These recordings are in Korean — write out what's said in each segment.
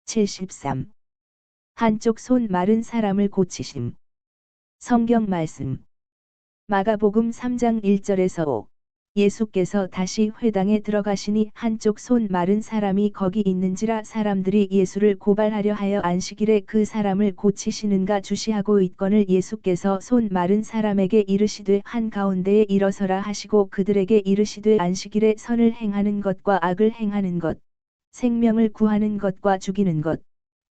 73. 한쪽 손 마른 사람을 고치심. 성경 말씀. 마가복음 3장 1절에서 5. 예수께서 다시 회당에 들어가시니 한쪽 손 마른 사람이 거기 있는지라 사람들이 예수를 고발하려 하여 안식일에 그 사람을 고치시는가 주시하고 있거늘 예수께서 손 마른 사람에게 이르시되 한가운데에 일어서라 하시고 그들에게 이르시되 안식일에 선을 행하는 것과 악을 행하는 것, 생명을 구하는 것과 죽이는 것,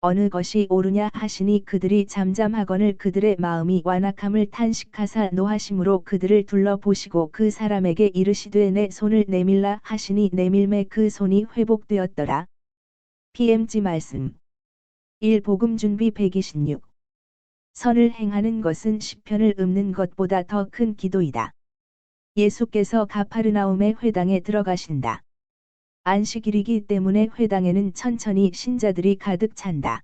어느 것이 옳으냐 하시니 그들이 잠잠하거늘 그들의 마음이 완악함을 탄식하사 노하심으로 그들을 둘러보시고 그 사람에게 이르시되 내 손을 내밀라 하시니 내밀매 그 손이 회복되었더라. PMG 말씀. 1. 복음 준비 126. 선을 행하는 것은 시편을 읊는 것보다 더 큰 기도이다. 예수께서 가파르나움의 회당에 들어가신다. 안식일이기 때문에 회당에는 천천히 신자들이 가득 찬다.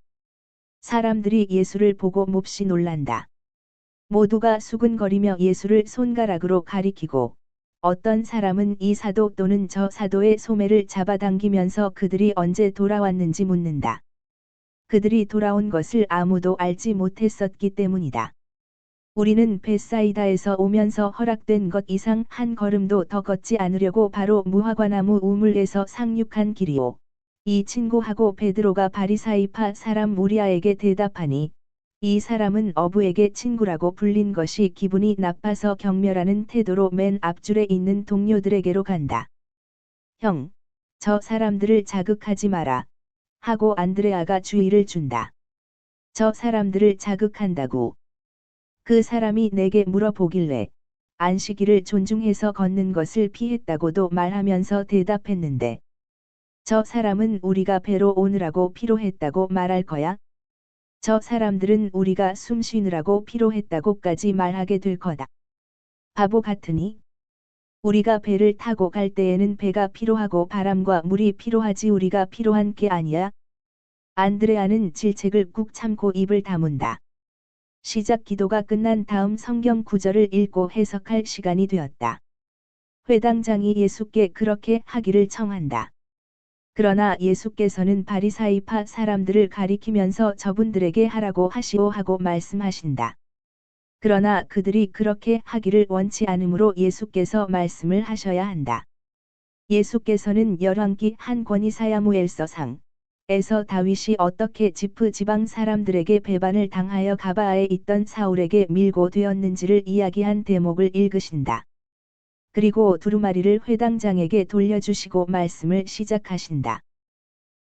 사람들이 예수를 보고 몹시 놀란다. 모두가 수근거리며 예수를 손가락으로 가리키고 어떤 사람은 이 사도 또는 저 사도의 소매를 잡아당기면서 그들이 언제 돌아왔는지 묻는다. 그들이 돌아온 것을 아무도 알지 못했었기 때문이다. 우리는 벳사이다에서 오면서 허락된 것 이상 한 걸음도 더 걷지 않으려고 바로 무화과나무 우물에서 상륙한 길이오. 이 친구하고 베드로가 바리사이파 사람 우리아에게 대답하니 이 사람은 어부에게 친구라고 불린 것이 기분이 나빠서 경멸하는 태도로 맨 앞줄에 있는 동료들에게로 간다. 형, 저 사람들을 자극하지 마라. 하고 안드레아가 주의를 준다. 저 사람들을 자극한다고. 그 사람이 내게 물어보길래 안식일을 존중해서 걷는 것을 피했다고도 말하면서 대답했는데 저 사람은 우리가 배로 오느라고 피로했다고 말할 거야? 저 사람들은 우리가 숨 쉬느라고 피로했다고까지 말하게 될 거다. 바보 같으니? 우리가 배를 타고 갈 때에는 배가 피로하고 바람과 물이 피로하지 우리가 피로한 게 아니야? 안드레아는 질책을 꾹 참고 입을 다문다. 시작 기도가 끝난 다음 성경 구절을 읽고 해석할 시간이 되었다. 회당장이 예수께 그렇게 하기를 청한다. 그러나 예수께서는 바리사이파 사람들을 가리키면서 저분들에게 하라고 하시오 하고 말씀하신다. 그러나 그들이 그렇게 하기를 원치 않으므로 예수께서 말씀을 하셔야 한다. 예수께서는 열왕기 한 권이 사야무엘서상 에서 다윗이 어떻게 지프 지방 사람들에게 배반을 당하여 가바아에 있던 사울에게 밀고 되었는지를 이야기한 대목을 읽으신다. 그리고 두루마리를 회당장에게 돌려주시고 말씀을 시작하신다.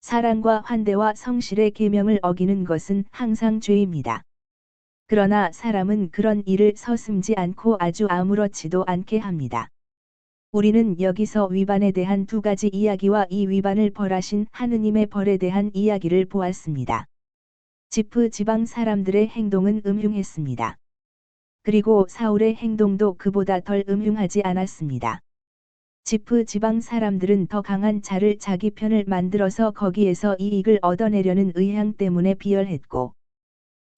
사랑과 환대와 성실의 계명을 어기는 것은 항상 죄입니다. 그러나 사람은 그런 일을 서슴지 않고 아주 아무렇지도 않게 합니다. 우리는 여기서 위반에 대한 두 가지 이야기와 이 위반을 벌하신 하느님의 벌에 대한 이야기를 보았습니다. 지프 지방 사람들의 행동은 음흉했습니다. 그리고 사울의 행동도 그보다 덜 음흉하지 않았습니다. 지프 지방 사람들은 더 강한 자를 자기 편을 만들어서 거기에서 이익을 얻어내려는 의향 때문에 비열했고,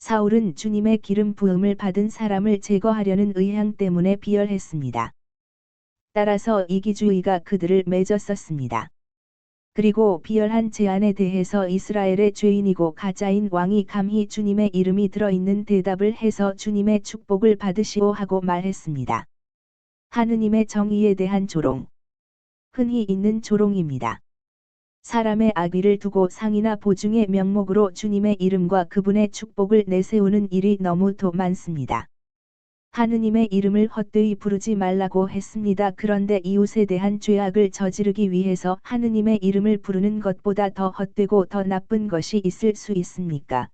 사울은 주님의 기름 부음을 받은 사람을 제거하려는 의향 때문에 비열했습니다. 따라서 이기주의가 그들을 맺었었습니다. 그리고 비열한 제안에 대해서 이스라엘의 죄인이고 가짜인 왕이 감히 주님의 이름이 들어있는 대답을 해서 주님의 축복을 받으시오 하고 말했습니다. 하느님의 정의에 대한 조롱. 흔히 있는 조롱입니다. 사람의 악의를 두고 상이나 보증의 명목으로 주님의 이름과 그분의 축복을 내세우는 일이 너무도 많습니다. 하느님의 이름을 헛되이 부르지 말라고 했습니다. 그런데 이웃에 대한 죄악을 저지르기 위해서 하느님의 이름을 부르는 것보다 더 헛되고 더 나쁜 것이 있을 수 있습니까?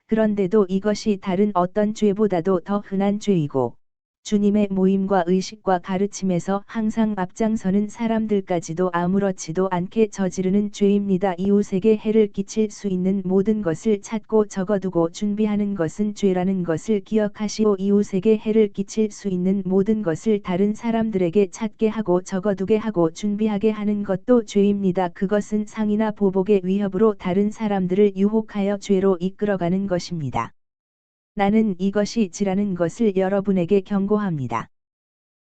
그런데도 이것이 다른 어떤 죄보다도 더 흔한 죄이고, 주님의 모임과 의식과 가르침에서 항상 앞장서는 사람들까지도 아무렇지도 않게 저지르는 죄입니다. 이웃에게 해를 끼칠 수 있는 모든 것을 찾고 적어두고 준비하는 것은 죄라는 것을 기억하시오. 이웃에게 해를 끼칠 수 있는 모든 것을 다른 사람들에게 찾게 하고 적어두게 하고 준비하게 하는 것도 죄입니다. 그것은 상이나 보복의 위협으로 다른 사람들을 유혹하여 죄로 이끌어가는 것입니다. 나는 이것이 지라는 것을 여러분에게 경고합니다.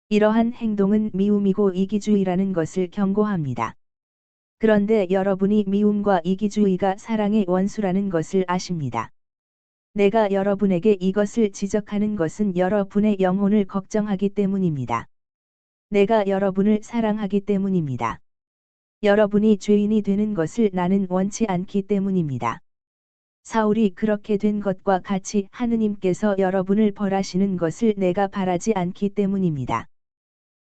이러한 행동은 미움이고 이기주의라는 것을 경고합니다. 그런데 여러분이 미움과 이기주의가 사랑의 원수라는 것을 아십니다. 내가 여러분에게 이것을 지적하는 것은 여러분의 영혼을 걱정하기 때문입니다. 내가 여러분을 사랑하기 때문입니다. 여러분이 죄인이 되는 것을 나는 원치 않기 때문입니다. 사울이 그렇게 된 것과 같이 하느님께서 여러분을 벌하시는 것을 내가 바라지 않기 때문입니다.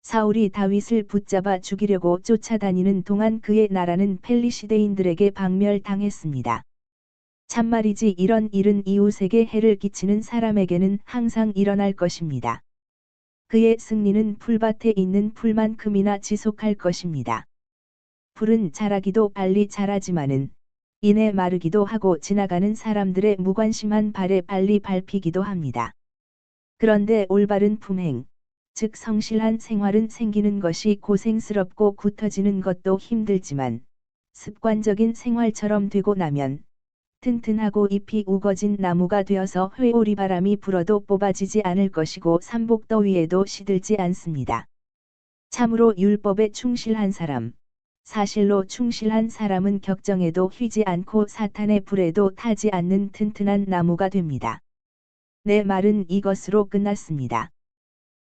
사울이 다윗을 붙잡아 죽이려고 쫓아다니는 동안 그의 나라는 펠리시데인들에게 박멸당했습니다. 참말이지 이런 일은 이웃에게 해를 끼치는 사람에게는 항상 일어날 것입니다. 그의 승리는 풀밭에 있는 풀만큼이나 지속할 것입니다. 풀은 자라기도 빨리 자라지만은 이내 마르기도 하고 지나가는 사람들의 무관심한 발에 빨리 밟히기도 합니다. 그런데 올바른 품행, 즉 성실한 생활은 생기는 것이 고생스럽고 굳어지는 것도 힘들지만 습관적인 생활처럼 되고 나면 튼튼하고 잎이 우거진 나무가 되어서 회오리바람이 불어도 뽑아지지 않을 것이고 삼복더위에도 시들지 않습니다. 참으로 율법에 충실한 사람, 사실로 충실한 사람은 격정에도 휘지 않고 사탄의 불에도 타지 않는 튼튼한 나무가 됩니다. 내 말은 이것으로 끝났습니다.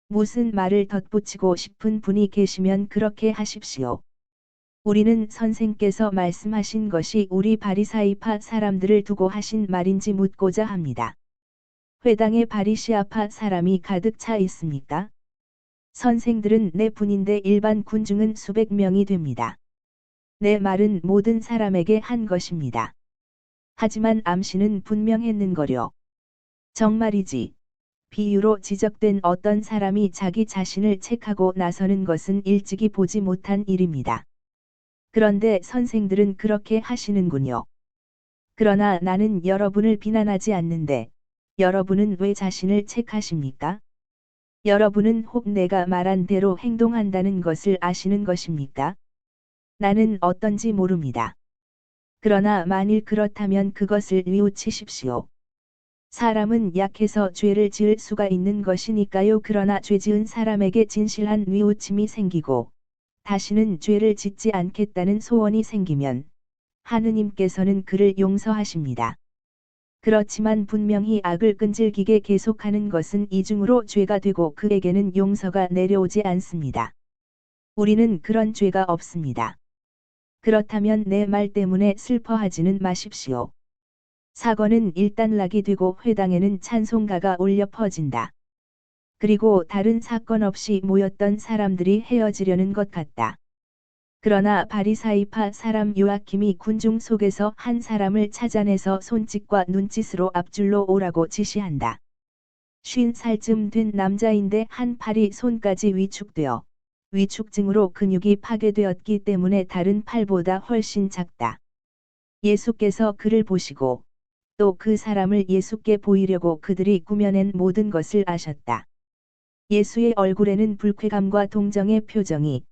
무슨 말을 덧붙이고 싶은 분이 계시면 그렇게 하십시오. 우리는 선생께서 말씀하신 것이 우리 바리사이파 사람들을 두고 하신 말인지 묻고자 합니다. 회당에 바리시아파 사람이 가득 차 있습니까? 선생들은 내 분인데 일반 군중은 수백 명이 됩니다. 내 말은 모든 사람에게 한 것입니다. 하지만 암시는 분명했는거려. 정말이지. 비유로 지적된 어떤 사람이 자기 자신을 책하고 나서는 것은 일찍이 보지 못한 일입니다. 그런데 선생들은 그렇게 하시는군요. 그러나 나는 여러분을 비난하지 않는데, 여러분은 왜 자신을 책하십니까? 여러분은 혹 내가 말한 대로 행동한다는 것을 아시는 것입니까? 나는 어떤지 모릅니다. 그러나 만일 그렇다면 그것을 뉘우치십시오. 사람은 약해서 죄를 지을 수가 있는 것이니까요. 그러나 죄 지은 사람에게 진실한 뉘우침이 생기고 다시는 죄를 짓지 않겠다는 소원이 생기면 하느님께서는 그를 용서하십니다. 그렇지만 분명히 악을 끈질기게 계속하는 것은 이중으로 죄가 되고 그에게는 용서가 내려오지 않습니다. 우리는 그런 죄가 없습니다. 그렇다면 내 말 때문에 슬퍼하지는 마십시오. 사건은 일단락이 되고 회당에는 찬송가가 울려 퍼진다. 그리고 다른 사건 없이 모였던 사람들이 헤어지려는 것 같다. 그러나 바리사이파 사람 요아킴이 군중 속에서 한 사람을 찾아내서 손짓과 눈짓으로 앞줄로 오라고 지시한다. 50살쯤 된 남자인데 한 팔이 손까지 위축되어 위축증으로 근육이 파괴되었기 때문에 다른 팔보다 훨씬 작다. 예수께서 그를 보시고 또 그 사람을 예수께 보이려고 그들이 꾸며낸 모든 것을 아셨다. 예수의 얼굴에는 불쾌감과 동정의 표정이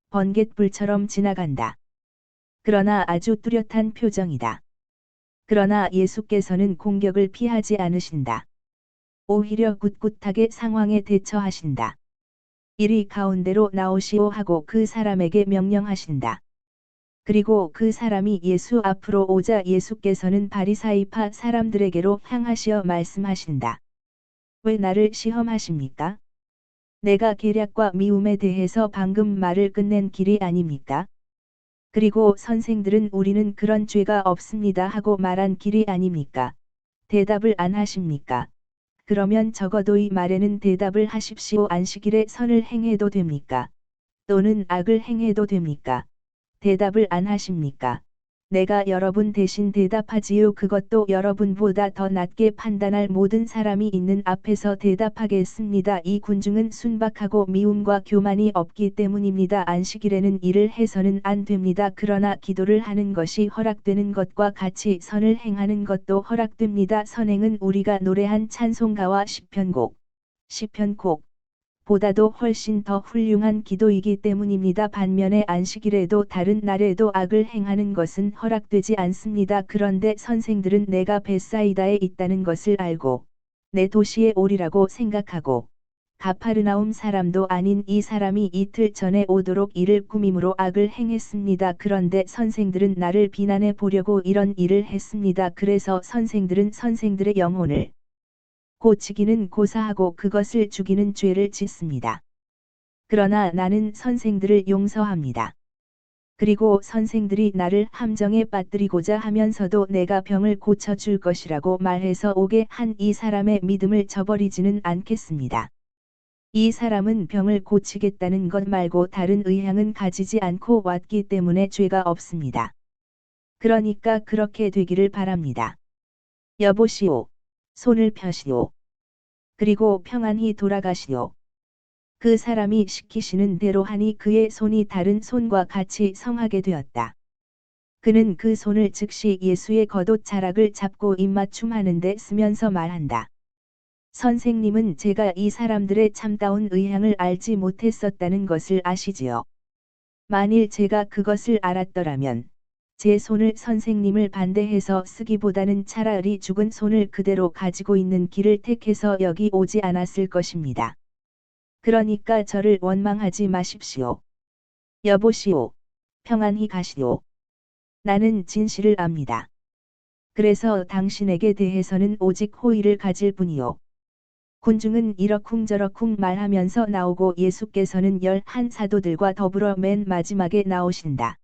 번갯불처럼 지나간다. 그러나 아주 뚜렷한 표정이다. 그러나 예수께서는 공격을 피하지 않으신다. 오히려 꿋꿋하게 상황에 대처하신다. 이리 가운데로 나오시오 하고 그 사람에게 명령하신다. 그리고 그 사람이 예수 앞으로 오자 예수께서는 바리사이파 사람들에게로 향하시어 말씀하신다. 왜 나를 시험하십니까? 내가 계략과 미움에 대해서 방금 말을 끝낸 길이 아닙니까? 그리고 선생들은 우리는 그런 죄가 없습니다 하고 말한 길이 아닙니까? 대답을 안 하십니까? 그러면 적어도 이 말에는 대답을 하십시오. 안식일에 선을 행해도 됩니까? 또는 악을 행해도 됩니까? 대답을 안 하십니까? 내가 여러분 대신 대답하지요. 그것도 여러분보다 더 낮게 판단할 모든 사람이 있는 앞에서 대답하겠습니다. 이 군중은 순박하고 미움과 교만이 없기 때문입니다. 안식일에는 일을 해서는 안 됩니다. 그러나 기도를 하는 것이 허락되는 것과 같이 선을 행하는 것도 허락됩니다. 선행은 우리가 노래한 찬송가와 시편곡 보다도 훨씬 더 훌륭한 기도이기 때문입니다. 반면에 안식일에도 다른 날에도 악을 행하는 것은 허락되지 않습니다. 그런데 선생들은 내가 벳사이다에 있다는 것을 알고 내 도시에 오리라고 생각하고 가파르나움 사람도 아닌 이 사람이 이틀 전에 오도록 이를 꾸밈으로 악을 행했습니다. 그런데 선생들은 나를 비난해 보려고 이런 일을 했습니다. 그래서 선생들은 선생들의 영혼을 고치기는 고사하고 그것을 죽이는 죄를 짓습니다. 그러나 나는 선생들을 용서합니다. 그리고 선생들이 나를 함정에 빠뜨리고자 하면서도 내가 병을 고쳐줄 것이라고 말해서 오게 한 이 사람의 믿음을 저버리지는 않겠습니다. 이 사람은 병을 고치겠다는 것 말고 다른 의향은 가지지 않고 왔기 때문에 죄가 없습니다. 그러니까 그렇게 되기를 바랍니다. 여보시오. 손을 펴시오. 그리고 평안히 돌아가시오. 그 사람이 시키시는 대로 하니 그의 손이 다른 손과 같이 성하게 되었다. 그는 그 손을 즉시 예수의 겉옷 자락을 잡고 입맞춤하는 데 쓰면서 말한다. 선생님은 제가 이 사람들의 참다운 의향을 알지 못했었다는 것을 아시지요. 만일 제가 그것을 알았더라면 제 손을 선생님을 반대해서 쓰기보다는 차라리 죽은 손을 그대로 가지고 있는 길을 택해서 여기 오지 않았을 것입니다. 그러니까 저를 원망하지 마십시오. 여보시오. 평안히 가시오. 나는 진실을 압니다. 그래서 당신에게 대해서는 오직 호의를 가질 뿐이요. 군중은 이러쿵저러쿵 말하면서 나오고 예수께서는 11 사도들과 더불어 맨 마지막에 나오신다.